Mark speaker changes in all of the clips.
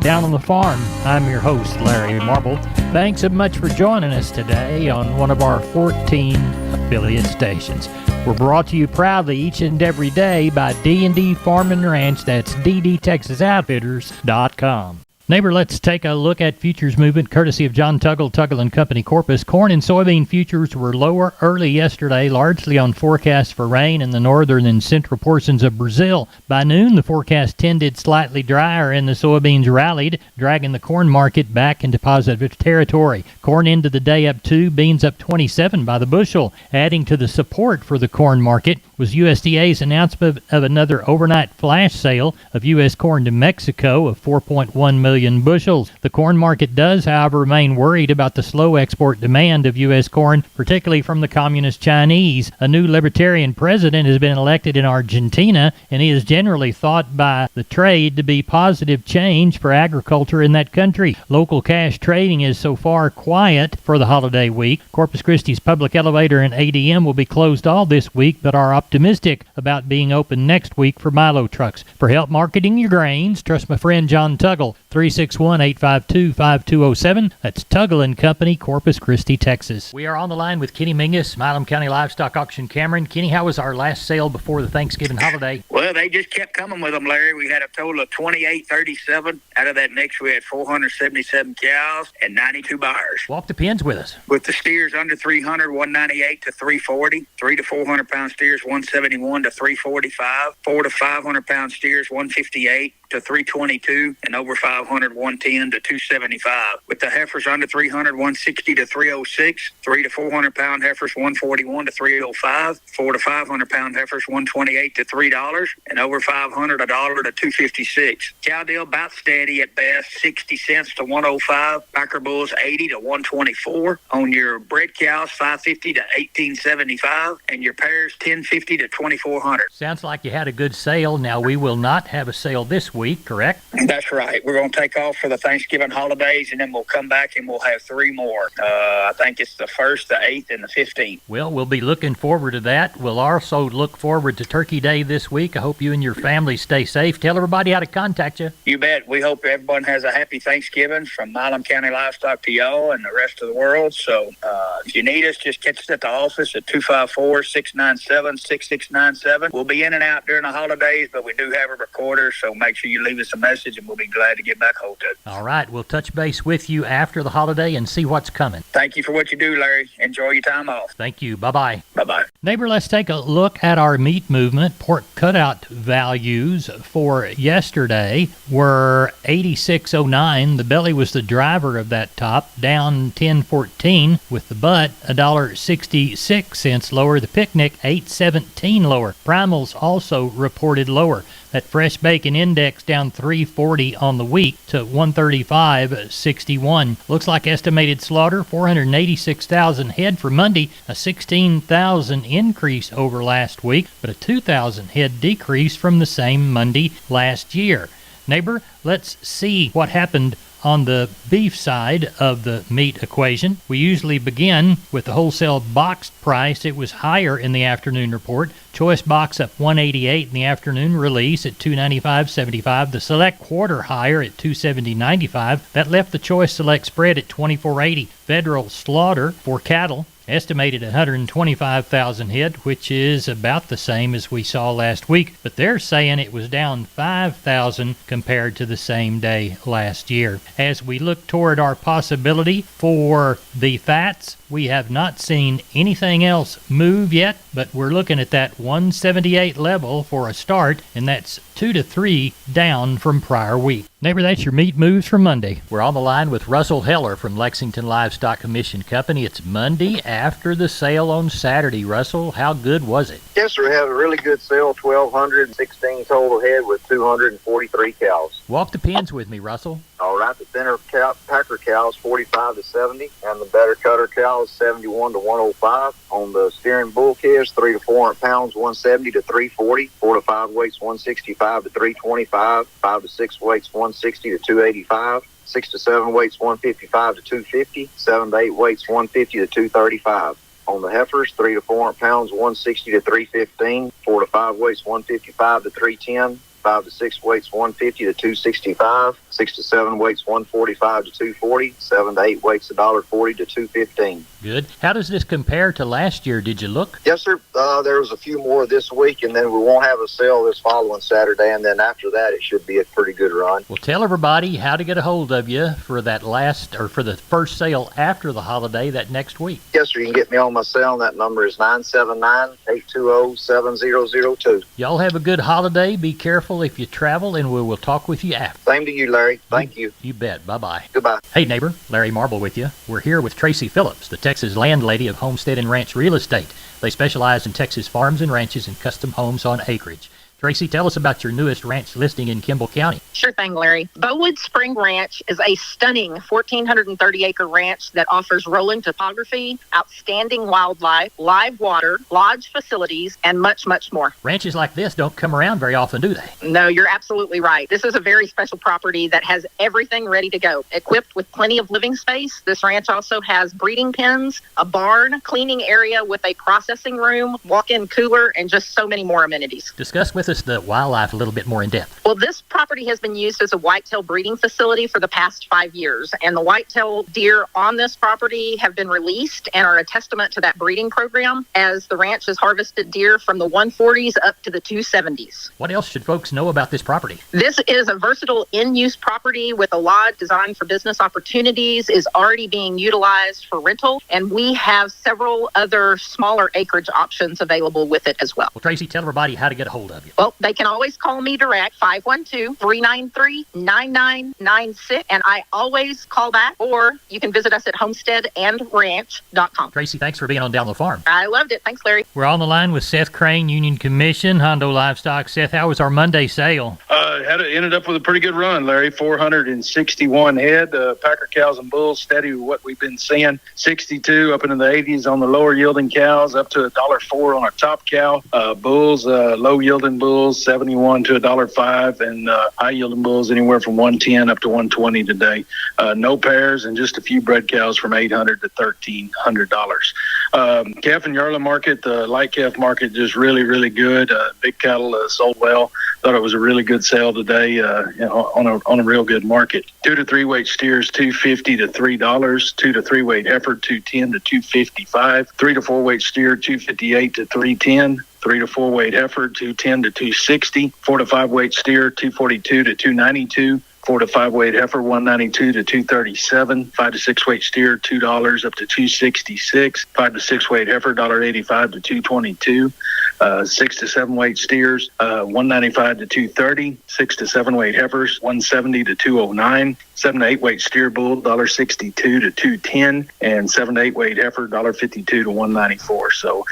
Speaker 1: Down on the Farm. I'm your host, Larry Marble. Thanks so much for joining us today on one of our 14 affiliate stations. We're brought to you proudly each and every day by D&D Farm and Ranch. That's ddtexasoutfitters.com. Neighbor, let's take a look at futures movement courtesy of John Tuggle, Tuggle & Company, Corpus. Corn and soybean futures were lower early yesterday, largely on forecasts for rain in the northern and central portions of Brazil. By noon, the forecast tended slightly drier and the soybeans rallied, dragging the corn market back into positive territory. Corn ended the day up 2, beans up 27 by the bushel. Adding to the support for the corn market was USDA's announcement of another overnight flash sale of U.S. corn to Mexico of 4.1 million bushels. The corn market does, however, remain worried about the slow export demand of U.S. corn, particularly from the Communist Chinese. A new libertarian president has been elected in Argentina, and he is generally thought by the trade to be positive change for agriculture in that country. Local cash trading is so far quiet for the holiday week. Corpus Christi's public elevator and ADM will be closed all this week, but are optimistic about being open next week for Milo trucks. For help marketing your grains, trust my friend John Tuggle, 361-852-5207. That's Tuggle & Company, Corpus Christi, Texas. We are on the line with Kenny Mingus, Milam County Livestock Auction, Cameron. Kenny, how was our last sale before the Thanksgiving holiday?
Speaker 2: Well, they just kept coming with them, Larry. We had a total of 2837. Out of that mix, we had 477 cows and 92 buyers.
Speaker 1: Walk the pins with us.
Speaker 2: With the steers under 300, 198 to 340. 3 to 400 pound steers, 171 to 345. 4 to 500 pound steers, 158 to 322, and over 500, 110 to 275. With the heifers under 300, 160 to 306. 3 to 400 pound heifers, 141 to 305. 4 to 500 pound heifers, 128 to $3, and over 500, $1 to 256. Cow deal about steady at best, 60 cents to 105. Packer bulls 80 to 124. On your bred cows, 550 to 1875, and your pairs 1050 to 2400.
Speaker 1: Sounds like you had a good sale. Now, we will not have a sale this week, correct?
Speaker 2: That's right. We're going to take off for the Thanksgiving holidays, and then we'll come back and we'll have 3 more. I think it's the 1st, the 8th, and the 15th.
Speaker 1: Well, we'll be looking forward to that. We'll also look forward to Turkey Day this week. I hope you and your family stay safe. Tell everybody how to contact you.
Speaker 2: You bet. We hope everyone has a happy Thanksgiving from Milam County Livestock to y'all and the rest of the world. So if you need us, just catch us at the office at 254-697-6697. We'll be in and out during the holidays, but we do have a recorder, so make sure you leave us a message, and we'll be glad to get back hold of it.
Speaker 1: All right. We'll touch base with you after the holiday and see what's coming.
Speaker 2: Thank you for what you do, Larry. Enjoy your time off.
Speaker 1: Thank you. Bye-bye.
Speaker 2: Bye-bye.
Speaker 1: Neighbor, let's take a look at our meat movement. Pork cutout values for yesterday were 86.09. The belly was the driver of that top, down 10.14, with the butt $1.66 lower. The picnic 8.17 lower. Primals also reported lower. That fresh bacon index down 340 on the week to 135.61. Looks like estimated slaughter 486,000 head for Monday, a 16,000 increase over last week, but a 2,000 head decrease from the same Monday last year. Neighbor, let's see what happened on the beef side of the meat equation. We usually begin with the wholesale boxed price. It was higher in the afternoon report. Choice box up 188 in the afternoon release at 295.75. The select quarter higher at 270.95. That left the choice select spread at 24.80. Federal slaughter for cattle estimated 125,000 head, which is about the same as we saw last week, but they're saying it was down 5,000 compared to the same day last year. As we look toward our possibility for the fats, we have not seen anything else move yet, but we're looking at that 178 level for a start, and that's 2 to 3 down from prior week. Neighbor, that's your meat moves for Monday. We're on the line with Russell Heller from Lexington Livestock Commission Company. It's Monday after the sale on Saturday. Russell, how good was it?
Speaker 3: Yes, sir. We had a really good sale, 1,216 total head with 243 cows.
Speaker 1: Walk the pins with me, Russell.
Speaker 3: All right, the thinner packer cows 45 to 70, and the better cutter cows 71 to 105. On the steering bull calves, 3 to 400 pounds, 170 to 340. 4 to 5 weights, 165 to 325. 5 to 6 weights, 160 to 285. 6 to 7 weights, 155 to 250. 7 to 8 weights, 150 to 235. On the heifers, 3 to 400 pounds, 160 to 315. 4 to 5 weights, 155 to 310. 5 to 6 weights, 150 to 265. 6 to 7 weights $145 to $240. 7 to 8 weights $1.40 to $215.
Speaker 1: Good. How does this compare to last year? Did you look?
Speaker 3: Yes, sir. There was a few more this week, and then we won't have a sale this following Saturday, and then after that, it should be a pretty good run.
Speaker 1: Well, tell everybody how to get a hold of you for that for the first sale after the holiday that next week.
Speaker 3: Yes, sir. You can get me on my cell, and that number is 979-820-7002.
Speaker 1: Y'all have a good holiday. Be careful if you travel, and we will talk with you after.
Speaker 3: Same to you, Larry. Thank you.
Speaker 1: You bet. Bye-bye.
Speaker 3: Goodbye.
Speaker 1: Hey, neighbor. Larry Marble with you. We're here with Tracy Phillips, the Texas landlady of Homestead and Ranch Real Estate. They specialize in Texas farms and ranches and custom homes on acreage. Tracy, tell us about your newest ranch listing in Kimball County.
Speaker 4: Sure thing, Larry. Bowood Spring Ranch is a stunning 1,430-acre ranch that offers rolling topography, outstanding wildlife, live water, lodge facilities, and much, much more.
Speaker 1: Ranches like this don't come around very often, do they?
Speaker 4: No, you're absolutely right. This is a very special property that has everything ready to go. Equipped with plenty of living space, this ranch also has breeding pens, a barn, cleaning area with a processing room, walk-in cooler, and just so many more amenities.
Speaker 1: Discuss with us the wildlife a little bit more in depth.
Speaker 4: Well, this property has been used as a whitetail breeding facility for the past 5 years, and the whitetail deer on this property have been released and are a testament to that breeding program, as the ranch has harvested deer from the 140s up to the 270s.
Speaker 1: What else should folks know about this property?
Speaker 4: This is a versatile in-use property with a lot designed for business opportunities, is already being utilized for rental, and we have several other smaller acreage options available with it as well.
Speaker 1: Well, Tracy, tell everybody how to get a hold of you.
Speaker 4: Well, they can always call me direct, 512-393-9996, and I always call back, or you can visit us at homesteadandranch.com.
Speaker 1: Tracy, thanks for being on Down the Farm.
Speaker 4: I loved it. Thanks, Larry.
Speaker 1: We're on the line with Seth Crane, Union Commission, Hondo Livestock. Seth, how was our Monday sale?
Speaker 5: Ended up with a pretty good run, Larry. 461 head. Packer cows and bulls steady with what we've been seeing. 62 up into the 80s on the lower yielding cows, up to $1.04 on our top cow. Bulls, low yielding bulls, 71 to $1.05, and high yielding bulls anywhere from 110 up to 120 today. No pairs and just a few bred cows from $800 to $1,300. Calf and yearling market, the light calf market, just really, really good. Big cattle sold well. Thought it was a really good sale today on a real good market. 2 to 3 weight steers $250 to $3. 2 to 3 weight heifer $210 to $255. 3 to 4 weight steer $258 to $310. 3 to 4 weight heifer $210 to $260. 4 to 5 weight steer $242 to $292. 4 to 5 weight heifer $192 to $237. 5 to 6 weight steer $2 up to $266. 5 to 6 weight heifer $1.85 to $222. 6 to 7 weight steers $195 to $230. 6 to 7 weight heifers $170 to $209. 7 to 8 weight steer bull $1.62 to $210, and 7 to 8 weight heifer $1.52 to $194. So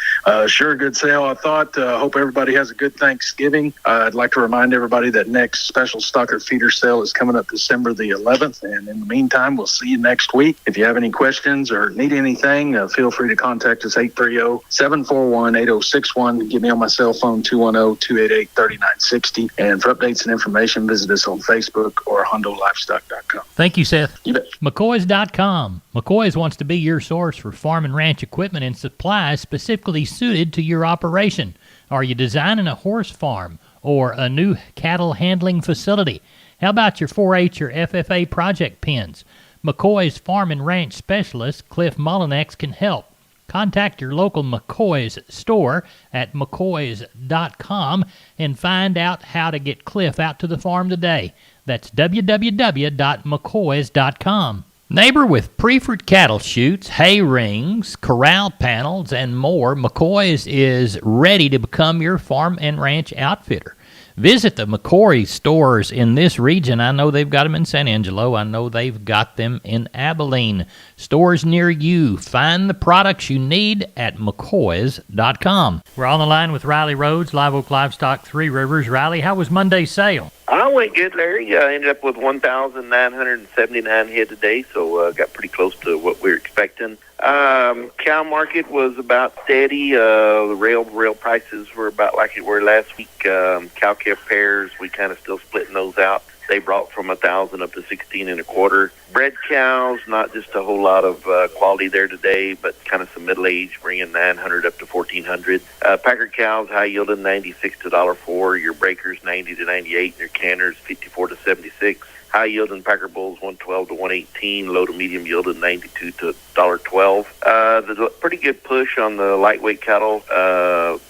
Speaker 5: sure a good sale, I thought. Hope everybody has a good Thanksgiving. I'd like to remind everybody that next special stocker feeder sale is coming up December the 11th, and in the meantime, we'll see you next week. If you have any questions or need anything, feel free to contact us 830-741-8061. Give me on my cell phone 210-288-3960, and for updates and information, visit us on Facebook or HondoLivestock.com.
Speaker 1: Thank you, Seth.
Speaker 5: You bet.
Speaker 1: McCoys.com. McCoys wants to be your source for farm and ranch equipment and supplies specifically suited to your operation. Are you designing a horse farm or a new cattle handling facility? How about your 4-H or FFA project pens? McCoy's Farm and Ranch Specialist, Cliff Mullinex, can help. Contact your local McCoy's store at McCoys.com and find out how to get Cliff out to the farm today. That's www.mccoys.com. Neighbor, with Preferred cattle chutes, hay rings, corral panels, and more, McCoy's is ready to become your farm and ranch outfitter. Visit the McCoy stores in this region. I know they've got them in San Angelo. I know they've got them in Abilene. Stores near you. Find the products you need at McCoys.com. We're on the line with Riley Rhodes, Live Oak Livestock, Three Rivers. Riley, how was Monday's sale?
Speaker 6: I went good, Larry. I ended up with 1,979 head today, so got pretty close to what we were expecting. Cow market was about steady. The rail prices were about like it were last week. Cow-calf pairs, we kind of still splitting those out. They brought from 1,000 up to 16 and a quarter. Bred cows, not just a whole lot of quality there today, but kind of some middle age, bringing 900 up to 1,400. Packer cows, high yielding 96 to $1.04. Your breakers 90 to 98. Your canners 54 to 76. High yielding Packer bulls 112 to 118. Low to medium yielded 92 to $1.12. There's a pretty good push on the lightweight cattle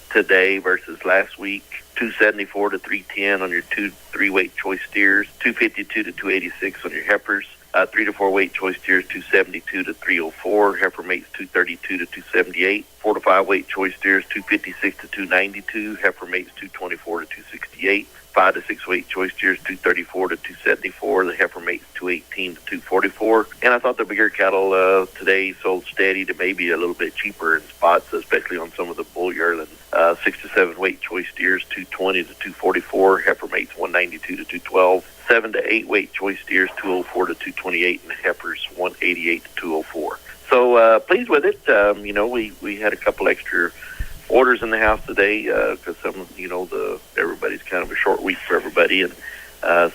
Speaker 6: today versus last week. 274 to 310 on your 2-3 weight choice steers. 252 to 286 on your heifers. 3 to 4 weight choice steers 272 to 304. Heifer mates 232 to 278. 4 to 5 weight choice steers 256 to 292. Heifer mates 224 to 268. 5 to 6 weight choice steers 234 to 274. The heifer mates 218 to 244. And I thought the bigger cattle today sold steady to maybe a little bit cheaper in spots, especially on some of the bull yearlings. 6 to 7 weight choice steers 220 to 244. Heifer mates 192 to 212. 7 to 8 weight choice steers 204 to 228, and heifers 188 to 204. So pleased with it. We had a couple extra orders in the house today because everybody's kind of a short week for everybody, and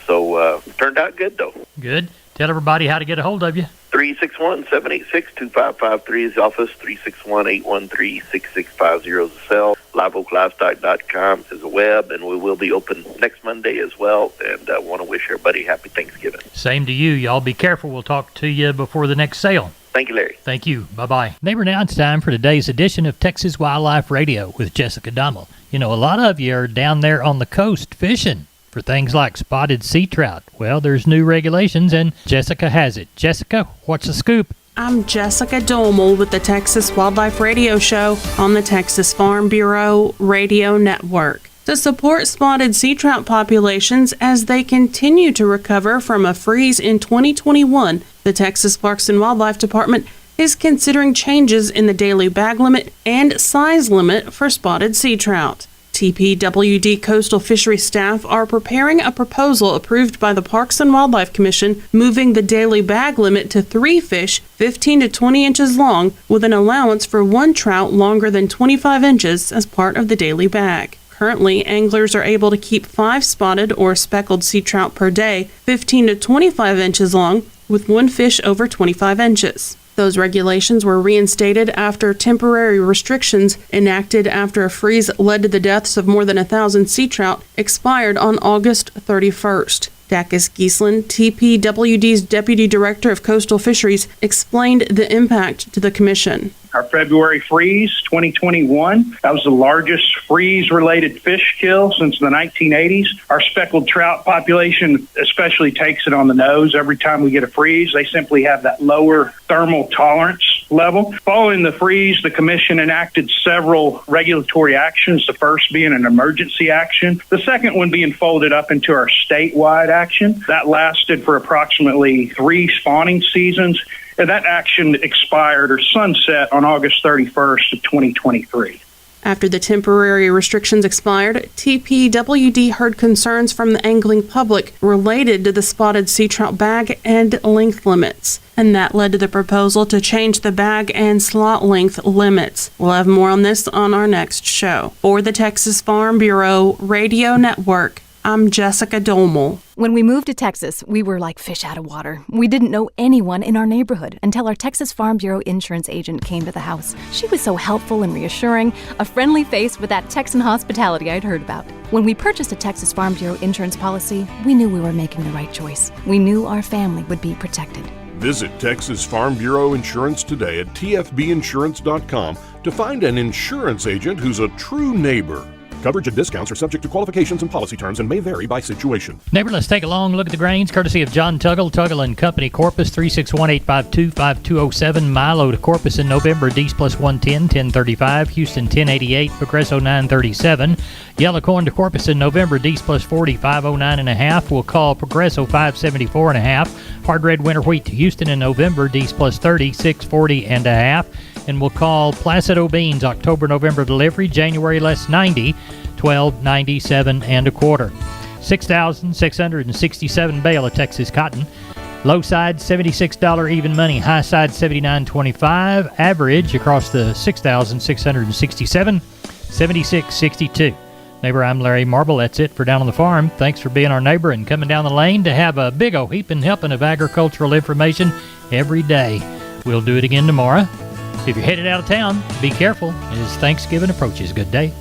Speaker 6: so turned out good though.
Speaker 1: Good. Tell everybody how to get a hold of you.
Speaker 6: 361-786-2553 is the office. 361-813-6650 is the cell. LiveOakLivestock.com is the web, and we will be open next Monday as well. And I want to wish everybody happy Thanksgiving.
Speaker 1: Same to you. Y'all be careful. We'll talk to you before the next sale.
Speaker 6: Thank you, Larry.
Speaker 1: Thank you. Bye-bye. Neighbor, now it's time for today's edition of Texas Wildlife Radio with Jessica Dummel. You know, a lot of you are down there on the coast fishing for things like spotted sea trout. Well, there's new regulations, and Jessica has it. Jessica, what's the scoop?
Speaker 7: I'm Jessica Dummel with the Texas Wildlife Radio Show on the Texas Farm Bureau Radio Network. To support spotted sea trout populations as they continue to recover from a freeze in 2021, the Texas Parks and Wildlife Department is considering changes in the daily bag limit and size limit for spotted sea trout. TPWD coastal fishery staff are preparing a proposal approved by the Parks and Wildlife Commission, moving the daily bag limit to 3 fish 15 to 20 inches long, with an allowance for 1 trout longer than 25 inches as part of the daily bag. Currently, anglers are able to keep 5 spotted or speckled sea trout per day, 15 to 25 inches long, with 1 fish over 25 inches. Those regulations were reinstated after temporary restrictions enacted after a freeze led to the deaths of more than 1,000 sea trout expired on August 31st. Dacus Giesland, TPWD's Deputy Director of Coastal Fisheries, explained the impact to the Commission.
Speaker 8: Our February freeze, 2021, that was the largest freeze-related fish kill since the 1980s. Our speckled trout population especially takes it on the nose every time we get a freeze. They simply have that lower thermal tolerance level. Following the freeze, the Commission enacted several regulatory actions, the first being an emergency action, the second one being folded up into our statewide action. That lasted for approximately 3 spawning seasons. And that action expired or sunset on August 31st of 2023.
Speaker 7: After the temporary restrictions expired, TPWD heard concerns from the angling public related to the spotted sea trout bag and length limits, and that led to the proposal to change the bag and slot length limits. We'll have more on this on our next show. For the Texas Farm Bureau Radio Network, I'm Jessica Dummel.
Speaker 9: When we moved to Texas, we were like fish out of water. We didn't know anyone in our neighborhood until our Texas Farm Bureau insurance agent came to the house. She was so helpful and reassuring, a friendly face with that Texan hospitality I'd heard about. When we purchased a Texas Farm Bureau insurance policy, we knew we were making the right choice. We knew our family would be protected.
Speaker 10: Visit Texas Farm Bureau Insurance today at tfbinsurance.com to find an insurance agent who's a true neighbor. Coverage and discounts are subject to qualifications and policy terms and may vary by situation.
Speaker 1: Neighbor, let's take a long look at the grains, courtesy of John Tuggle, Tuggle & Company, Corpus, 361-852-5207. Milo to Corpus in November, D's plus 110, 1035. Houston, 1088. Progresso, 937. Yellow corn to Corpus in November, D's plus 40, 509.5. We'll call Progresso, 574.5. Hard red winter wheat to Houston in November, D's plus 30, 640.5. And we'll call Placido beans, October-November delivery, January less 90, 1297 and a quarter. 6,667 bale of Texas cotton. Low side $76 even money, high side $79.25. Average across the 6,667, $76.62. Neighbor, I'm Larry Marble. That's it for Down on the Farm. Thanks for being our neighbor and coming down the lane to have a big old heaping helping of agricultural information every day. We'll do it again tomorrow. If you're headed out of town, be careful as Thanksgiving approaches. Good day.